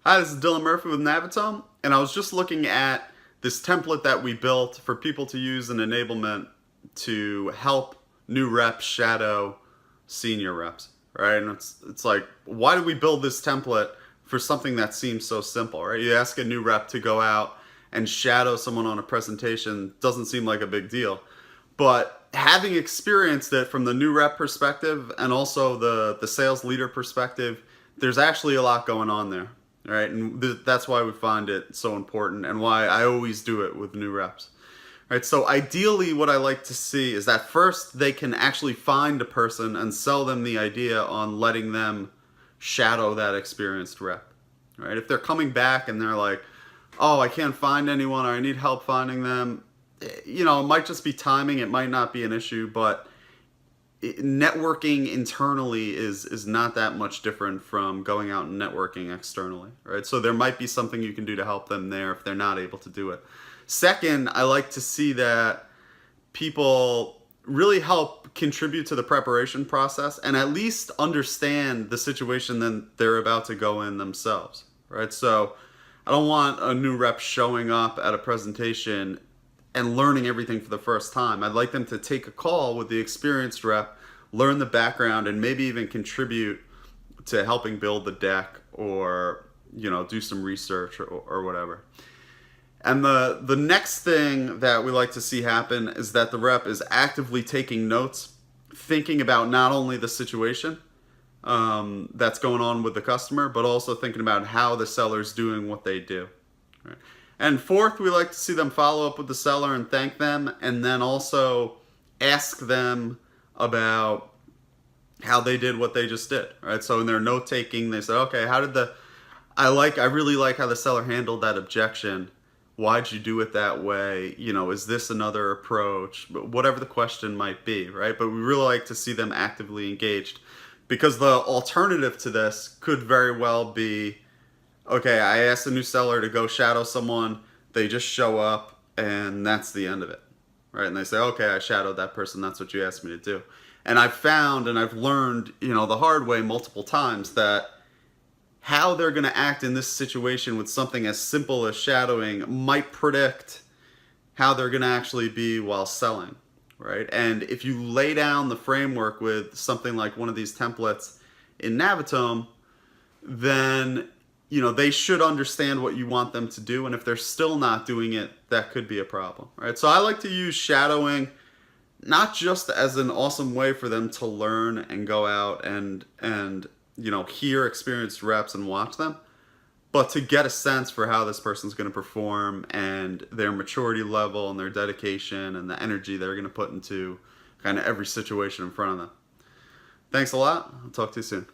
Hi, this is Dylan Murphy with Enablement, and I was just looking at this template that we built for people to use in Enablement to help new reps shadow senior reps, right? And it's like, why did we build this template for something that seems so simple, right? You ask a new rep to go out and shadow someone on a presentation, doesn't seem like a big deal. But having experienced it from the new rep perspective and also the sales leader perspective, there's actually a lot going on there, right? And that's why we find it so important and why I always do it with new reps. Right, so ideally what I like to see is that first they can actually find a person and sell them the idea on letting them shadow that experienced rep. Right? If they're coming back and they're like, oh, I can't find anyone or I need help finding them, it might just be timing, it might not be an issue, but networking internally is not that much different from going out and networking externally, right? So there might be something you can do to help them there if they're not able to do it. Second, I like to see that people really help contribute to the preparation process and at least understand the situation that they're about to go in themselves, right? So I don't want a new rep showing up at a presentation and learning everything for the first time. I'd like them to take a call with the experienced rep, learn the background, and maybe even contribute to helping build the deck or do some research or whatever. And the next thing that we like to see happen is that the rep is actively taking notes, thinking about not only the situation that's going on with the customer, but also thinking about how the seller's doing what they do. Right? And fourth, we like to see them follow up with the seller and thank them, and then also ask them about how they did what they just did. Right? So in their note taking, they said, okay, I really like how the seller handled that objection. Why'd you do it that way? Is this another approach? Whatever the question might be, right? But we really like to see them actively engaged, because the alternative to this could very well be, okay, I asked a new seller to go shadow someone, they just show up, and that's the end of it, right? And they say, okay, I shadowed that person, that's what you asked me to do. And I've found and I've learned, the hard way multiple times that how they're going to act in this situation with something as simple as shadowing might predict how they're going to actually be while selling, right? And if you lay down the framework with something like one of these templates in Navitom, then they should understand what you want them to do, and if they're still not doing it, that could be a problem, right? So I like to use shadowing not just as an awesome way for them to learn and go out and hear experienced reps and watch them, but to get a sense for how this person's going to perform and their maturity level and their dedication and the energy they're going to put into kind of every situation in front of them. Thanks a lot. I'll talk to you soon.